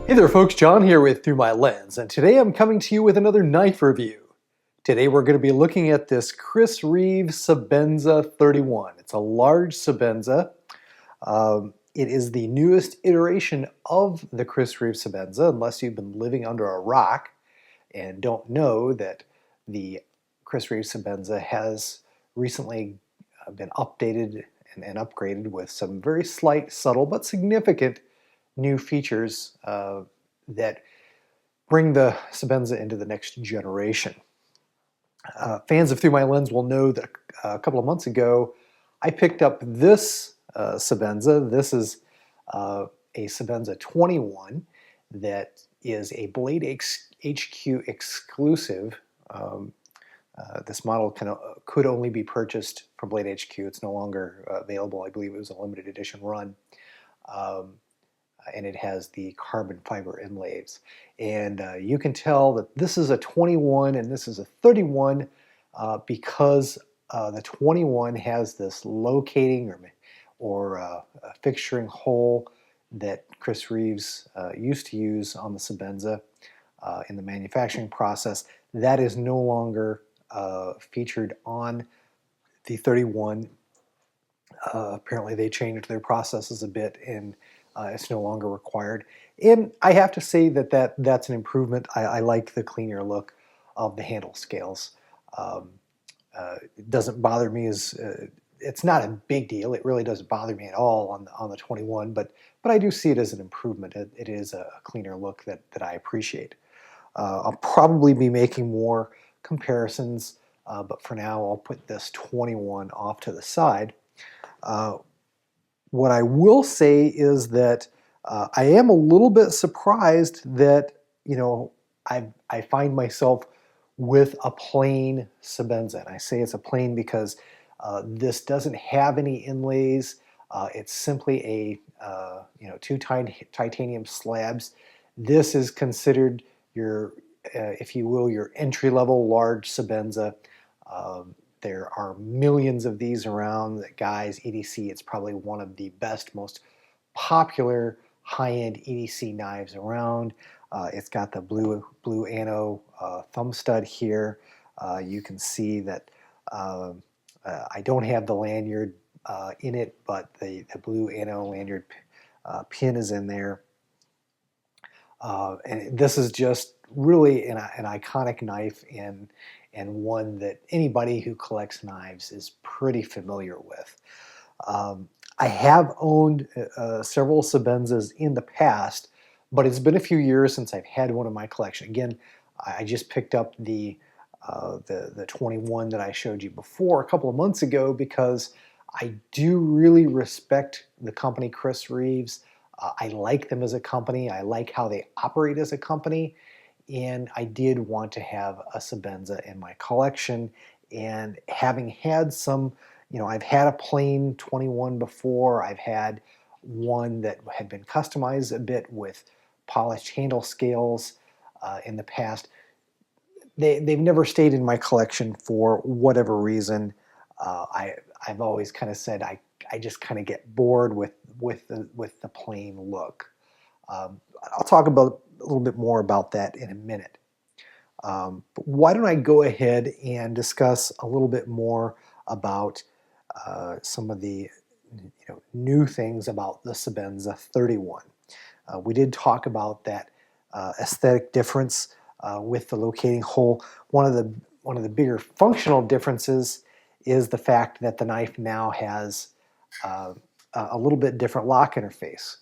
Hey there folks, John here with Through My Lens, and today I'm coming to you with another knife review. Today we're going to be looking at this Chris Reeve Sebenza 31. It's a large Sebenza. It is the newest iteration of the Chris Reeve Sebenza, unless you've been living under a rock and don't know that the Chris Reeve Sebenza has recently been updated and upgraded with some very slight, subtle, but significant new features that bring the Sebenza into the next generation. Fans of Through My Lens will know that a couple of months ago I picked up this Sebenza. This is a Sebenza 21 that is a Blade HQ exclusive. This model could only be purchased from Blade HQ. It's no longer available. I believe it was a limited edition run. And it has the carbon fiber inlays. And you can tell that this is a 21 and this is a 31 because the 21 has this locating or fixturing hole that Chris Reeves used to use on the Sebenza in the manufacturing process. That is no longer featured on the 31. Apparently they changed their processes a bit and it's no longer required. And I have to say that's an improvement. I like the cleaner look of the handle scales. It doesn't bother me it's not a big deal. It really doesn't bother me at all on the 21, but I do see it as an improvement. It is a cleaner look that I appreciate. I'll probably be making more comparisons, but for now I'll put this 21 off to the side. What I will say is that I am a little bit surprised that, I find myself with a plain Sebenza. And I say it's a plain because this doesn't have any inlays. It's simply two titanium slabs. This is considered your, if you will, your entry-level large Sebenza. There are millions of these around. Guys, EDC, it's probably one of the best, most popular high-end EDC knives around. It's got the blue ano thumb stud here. You can see that I don't have the lanyard in it, but the blue ano lanyard pin is in there. And this is just really an iconic knife and one that anybody who collects knives is pretty familiar with. I have owned several Sebenzas in the past, but it's been a few years since I've had one in my collection. Again, I just picked up the 21 that I showed you before a couple of months ago because I do really respect the company Chris Reeves. I like them as a company. I like how they operate as a company. And I did want to have a Sebenza in my collection. And having had some, I've had a plain 21 before. I've had one that had been customized a bit with polished handle scales in the past. They've never stayed in my collection for whatever reason. I've always kind of said I just kind of get bored with the plain look. I'll talk about a little bit more about that in a minute. But why don't I go ahead and discuss a little bit more about some of the new things about the Sebenza 31. We did talk about that aesthetic difference with the locating hole. One of the bigger functional differences is the fact that the knife now has a little bit different lock interface.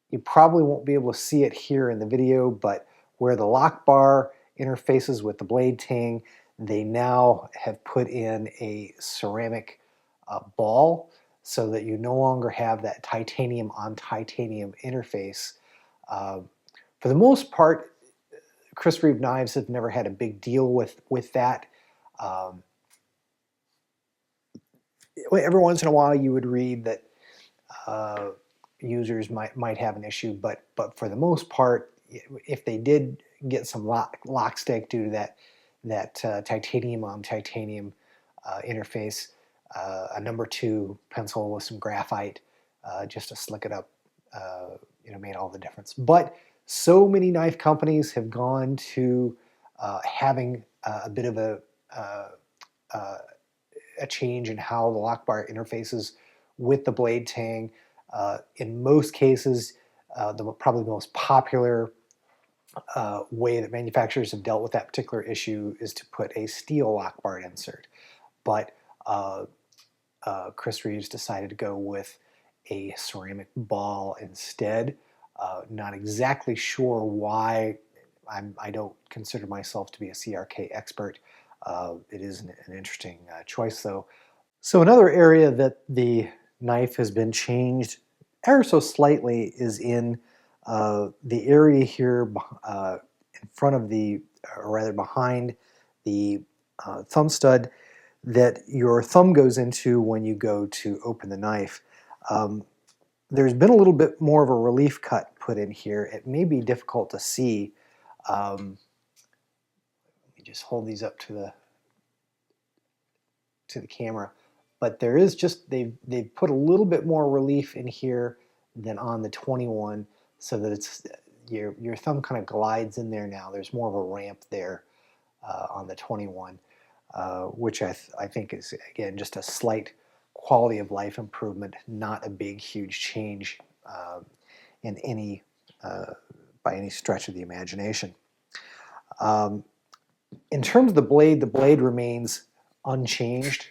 You probably won't be able to see it here in the video, but where the lock bar interfaces with the blade tang, they now have put in a ceramic ball so that you no longer have that titanium on titanium interface. For the most part, Chris Reeve knives have never had a big deal with that. Every once in a while you would read that users might have an issue, but for the most part, if they did get some lock stick due to that titanium on titanium interface, a number 2 pencil with some graphite just to slick it up made all the difference. But so many knife companies have gone to having a bit of a change in how the lock bar interfaces with the blade tang. In most cases, probably the most popular way that manufacturers have dealt with that particular issue is to put a steel lock bar insert. But Chris Reeves decided to go with a ceramic ball instead. Not exactly sure why. I don't consider myself to be a CRK expert. It is an interesting choice, though. So another area that the knife has been changed ever so slightly is in the area here in front of or rather behind the thumb stud that your thumb goes into when you go to open the knife. There's been a little bit more of a relief cut put in here. It may be difficult to see. Let me just hold these up to the camera. But there is just, they've put a little bit more relief in here than on the 21, so that it's your thumb kind of glides in there now. There's more of a ramp there on the 21, which I think is, again, just a slight quality of life improvement, not a big, huge change in any by any stretch of the imagination. In terms of the blade remains unchanged.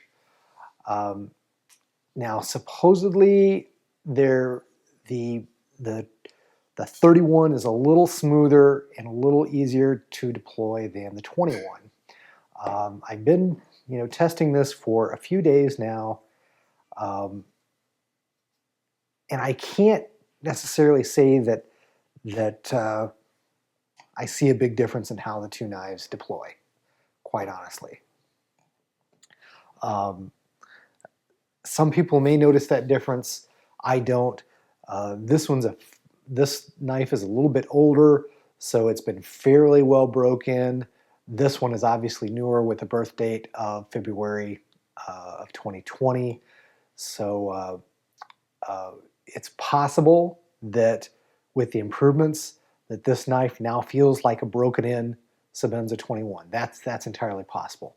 Now, supposedly, the 31 is a little smoother and a little easier to deploy than the 21. I've been, testing this for a few days now, and I can't necessarily say that I see a big difference in how the two knives deploy, quite honestly. Some people may notice that difference. I don't. This knife is a little bit older, so it's been fairly well broken. This one is obviously newer with a birth date of February of 2020. So it's possible that with the improvements that this knife now feels like a broken-in Sebenza 21. That's entirely possible.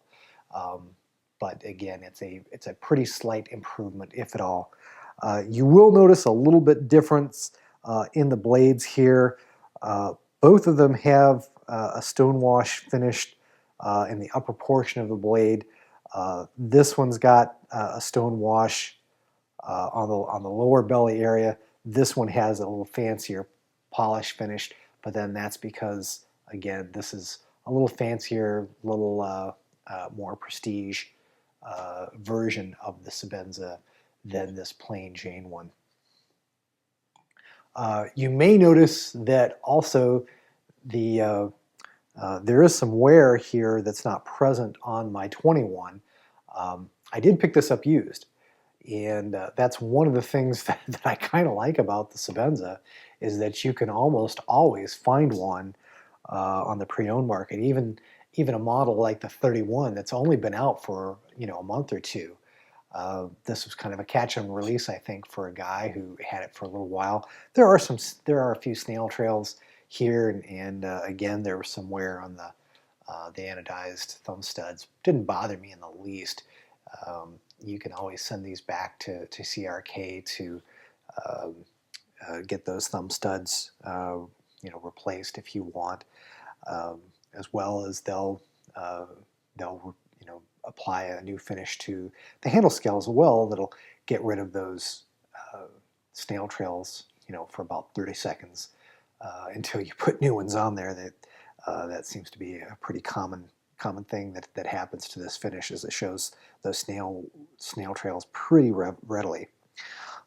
But again, it's a pretty slight improvement, if at all. You will notice a little bit difference in the blades here. Both of them have a stonewash finished in the upper portion of the blade. This one's got a stonewash on the lower belly area. This one has a little fancier polish finish, but then that's because, again, this is a little fancier, little more prestige version of the Sebenza than this plain Jane one. You may notice that also there is some wear here that's not present on my 21. I did pick this up used, and that's one of the things that I kind of like about the Sebenza, is that you can almost always find one on the pre-owned market, even a model like the 31 that's only been out for a month or two. This was kind of a catch and release, I think, for a guy who had it for a little while. There are a few snail trails here, and again, there was some wear on the anodized thumb studs. Didn't bother me in the least. You can always send these back to CRK to get those thumb studs replaced if you want, as well as they'll apply a new finish to the handle scale as well that'll get rid of those snail trails for about 30 seconds until you put new ones on there. That seems to be a pretty common thing that happens to this finish, is it shows those snail trails pretty readily.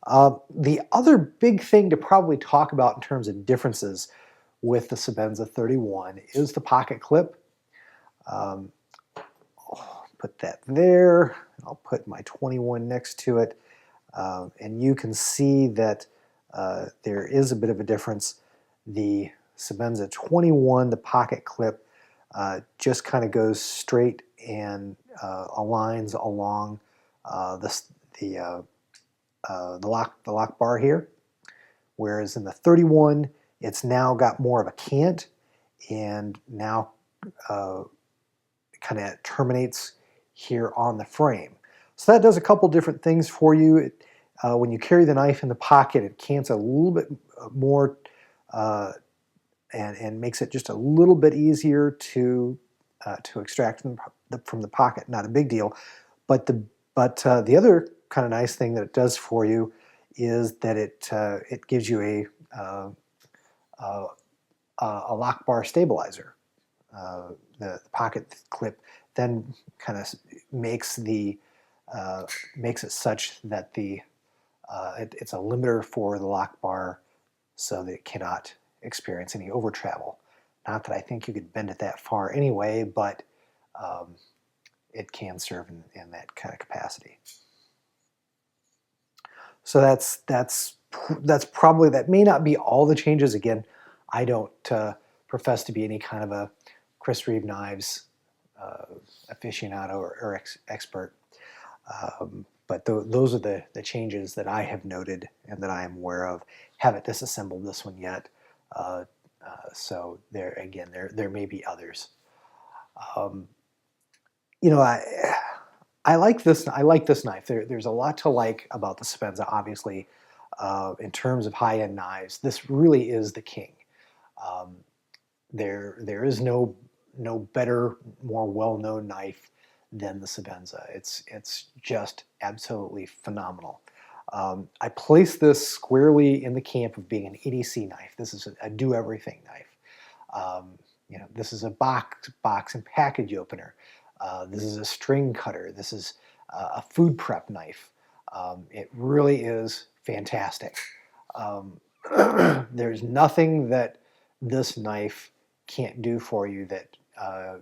The other big thing to probably talk about in terms of differences with the Sebenza 31 is the pocket clip. I'll put that there. I'll put my 21 next to it, and you can see that there is a bit of a difference. The Sebenza 21, the pocket clip, just kind of goes straight and aligns along the lock bar here, whereas in the 31, it's now got more of a cant and now kind of terminates here on the frame. So that does a couple different things for you. When you carry the knife in the pocket, it cants a little bit more and makes it just a little bit easier to extract from the pocket. Not a big deal, but the other kind of nice thing that it does for you is that it gives you a lock bar stabilizer. The pocket clip then kind of makes makes it such that it's a limiter for the lock bar, so that it cannot experience any over travel. Not that I think you could bend it that far anyway, but it can serve in that kind of capacity. So that's probably, that may not be all the changes. Again, I don't profess to be any kind of a Chris Reeve knives aficionado or expert, but those are the changes that I have noted and that I am aware of. Haven't disassembled this one yet, so there may be others. You know, I like this. I like this knife. There's a lot to like about the Sebenza. Obviously, in terms of high-end knives, this really is the king. There is no better, more well-known knife than the Sebenza. It's just absolutely phenomenal. I place this squarely in the camp of being an EDC knife. This is a do-everything knife. You know, this is a box and package opener. This is a string cutter. This is a food prep knife. It really is fantastic. There's nothing that this knife can't do for you that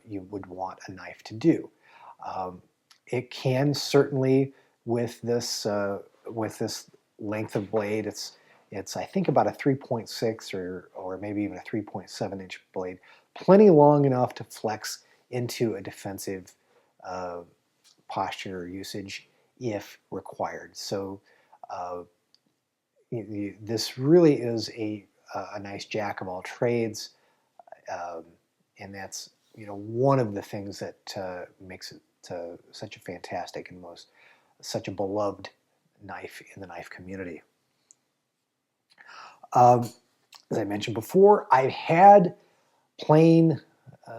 you would want a knife to do. It can certainly, with this length of blade, it's I think about a 3.6 or maybe even a 3.7 inch blade, plenty long enough to flex into a defensive posture or usage if required. So this really is a nice jack of all trades, and that's, you know, one of the things that makes it such a fantastic and such a beloved knife in the knife community. As I mentioned before, I've had plain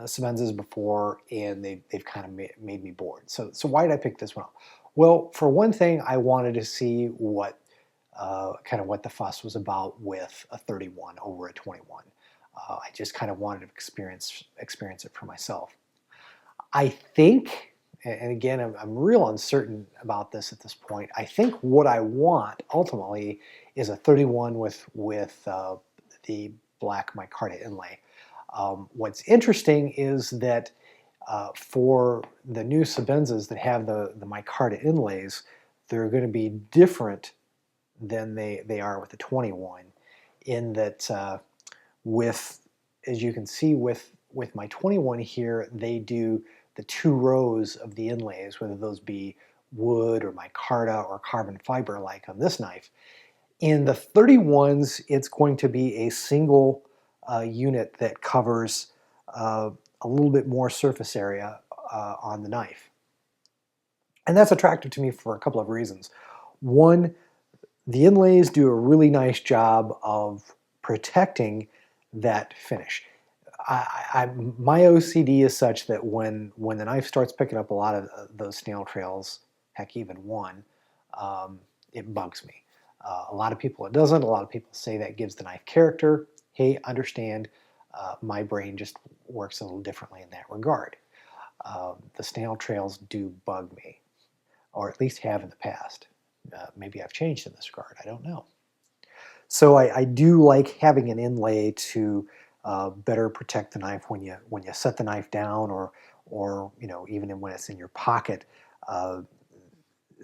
Sebenzas before, and they've kind of made me bored. So why did I pick this one up? Well, for one thing, I wanted to see what the fuss was about with a 31 over a 21. I just kind of wanted to experience it for myself. I think, and again, I'm real uncertain about this at this point. I think what I want ultimately is a 31 with the black micarta inlay. What's interesting is that for the new Sebenzas that have the micarta inlays, they're going to be different than they are with the 21, in that as you can see with my 21 here, they do the 2 rows of the inlays, whether those be wood or micarta or carbon fiber like on this knife. In the 31s, it's going to be a single unit that covers a little bit more surface area on the knife. And that's attractive to me for a couple of reasons. One, the inlays do a really nice job of protecting that finish. My OCD is such that when the knife starts picking up a lot of those snail trails, heck, even one, it bugs me. A lot of people it doesn't. A lot of people say that gives the knife character. Hey, understand, my brain just works a little differently in that regard. The snail trails do bug me, or at least have in the past. Maybe I've changed in this regard. I don't know. So I do like having an inlay to better protect the knife when you set the knife down, or you know, even when it's in your pocket.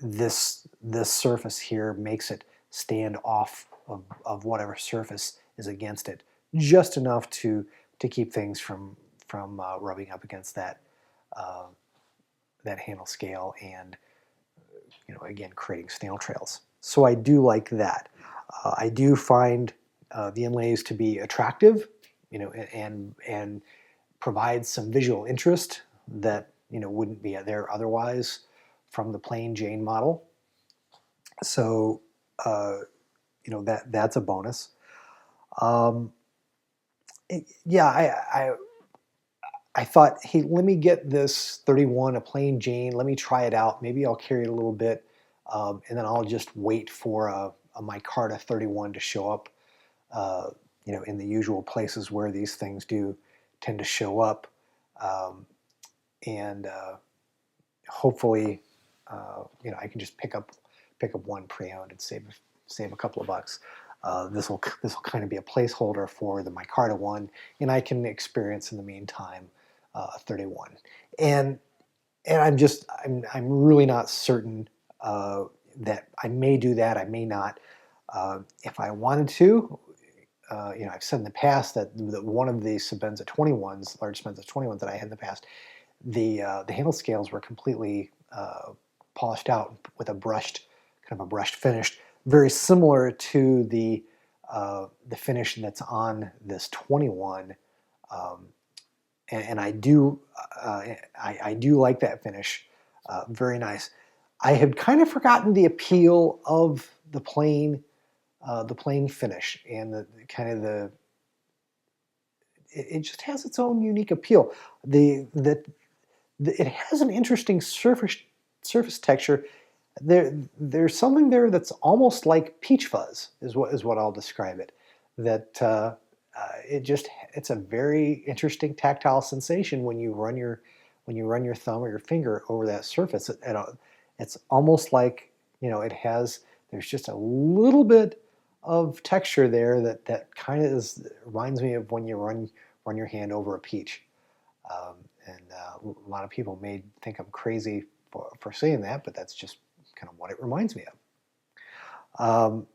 This surface here makes it stand off of whatever surface is against it, just enough to keep things from rubbing up against that handle scale and, you know, again, creating snail trails. So I do like that. I do find the inlays to be attractive, and provide some visual interest that wouldn't be there otherwise from the plain Jane model. So that's a bonus. Um, yeah, I thought, hey, let me get this 31, a plain Jane. Let me try it out. Maybe I'll carry it a little bit, and then I'll just wait for a micarta 31 to show up. In the usual places where these things do tend to show up, and hopefully, I can just pick up one pre-owned and save a couple of bucks. This will kind of be a placeholder for the micarta one, and I can experience in the meantime a 31. And I'm really not certain that I may do that. I may not. If I wanted to, I've said in the past that one of the Sebenza 21s, large Sebenza 21s that I had in the past, the handle scales were completely polished out with a brushed finish, very similar to the finish that's on this 21, and I do like that finish, very nice. I had kind of forgotten the appeal of the plain finish, and it just has its own unique appeal. It has an interesting surface texture. There's something there that's almost like peach fuzz, is what I'll describe it. That it's a very interesting tactile sensation when you run your thumb or your finger over that surface. It's almost like there's just a little bit of texture there that kind of reminds me of when you run your hand over a peach. And a lot of people may think I'm crazy for saying that, but that's just kind of what it reminds me of.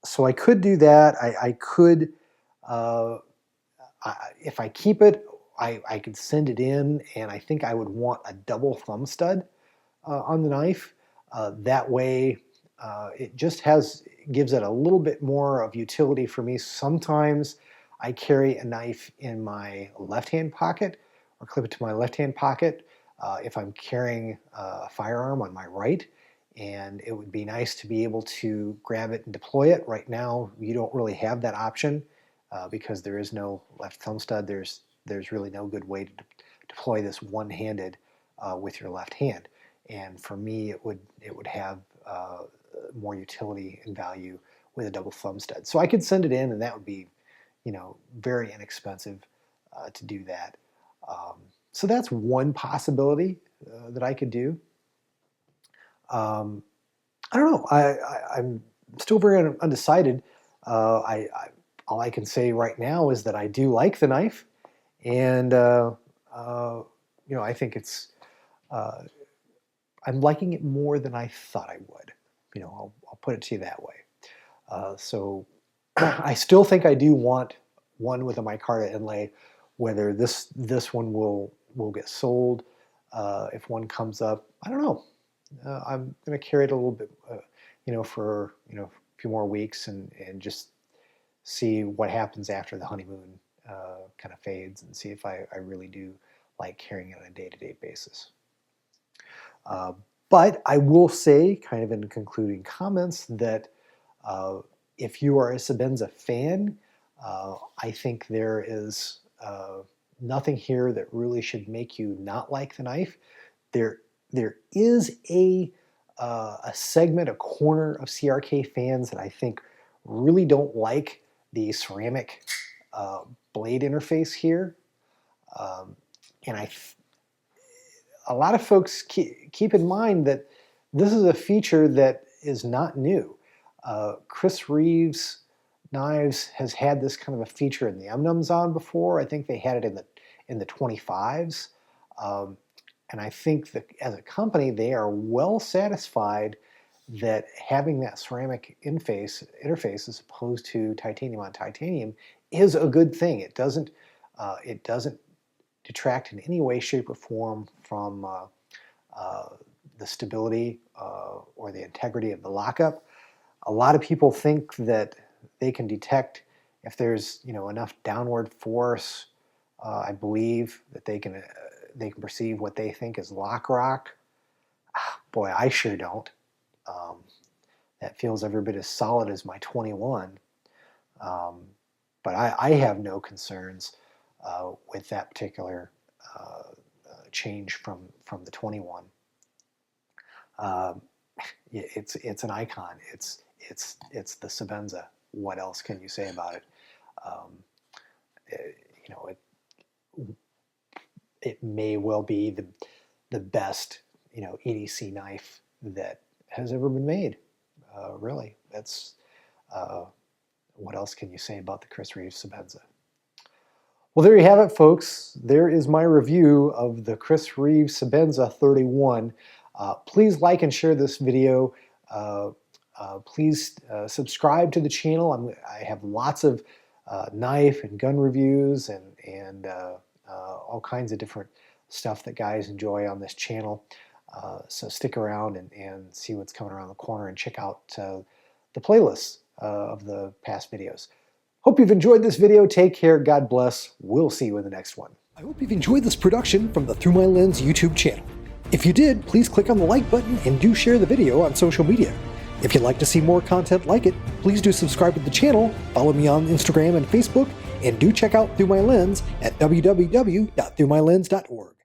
So I could do that. I could, if I keep it, I could send it in, and I think I would want a double thumb stud on the knife. That way, it just gives it a little bit more of utility for me. Sometimes I carry a knife in my left-hand pocket, or clip it to my left-hand pocket if I'm carrying a firearm on my right, and it would be nice to be able to grab it and deploy it. Right now, you don't really have that option because there is no left thumb stud. There's really no good way to deploy this one-handed with your left hand. And for me, it would have more utility and value with a double thumb stud. So I could send it in, and that would be, very inexpensive to do that. So that's one possibility that I could do. I don't know. I'm still very undecided. All I can say right now is that I do like the knife, and I think it's. I'm liking it more than I thought I would. I'll put it to you that way. So I still think I do want one with a micarta inlay. Whether this one will get sold, if one comes up, I don't know. I'm going to carry it a little bit, for a few more weeks, and just see what happens after the honeymoon kind of fades, and see if I really do like carrying it on a day-to-day basis. But I will say, kind of in concluding comments, that if you are a Sebenza fan, I think there is nothing here that really should make you not like the knife. There is a segment, a corner of CRK fans that I think really don't like the ceramic blade interface here, and a lot of folks keep in mind that this is a feature that is not new. Chris Reeve's Knives has had this kind of a feature in the M-Nums on before. I think they had it in the 25s. And I think that as a company, they are well satisfied that having that ceramic interface as opposed to titanium on titanium is a good thing. It doesn't detract in any way, shape, or form from the stability or the integrity of the lockup. A lot of people think that they can detect if there's enough downward force. I believe that they can perceive what they think is lock rock. Boy, I sure don't. That feels every bit as solid as my 21. But I have no concerns with that particular change from the 21. It's an icon. It's the Sebenza. What else can you say about it? It may well be the best EDC knife that has ever been made. Really, that's what else can you say about the Chris Reeve Sebenza? Well, there you have it, folks. There is my review of the Chris Reeve Sebenza 31. Please like and share this video. Please subscribe to the channel. I have lots of knife and gun reviews and all kinds of different stuff that guys enjoy on this channel. So stick around and see what's coming around the corner, and check out the playlists of the past videos. Hope you've enjoyed this video. Take care. God bless. We'll see you in the next one. I hope you've enjoyed this production from the Through My Lens YouTube channel. If you did, please click on the like button and do share the video on social media. If you'd like to see more content like it, please do subscribe to the channel, follow me on Instagram and Facebook, and do check out Through My Lens at www.throughmylens.org.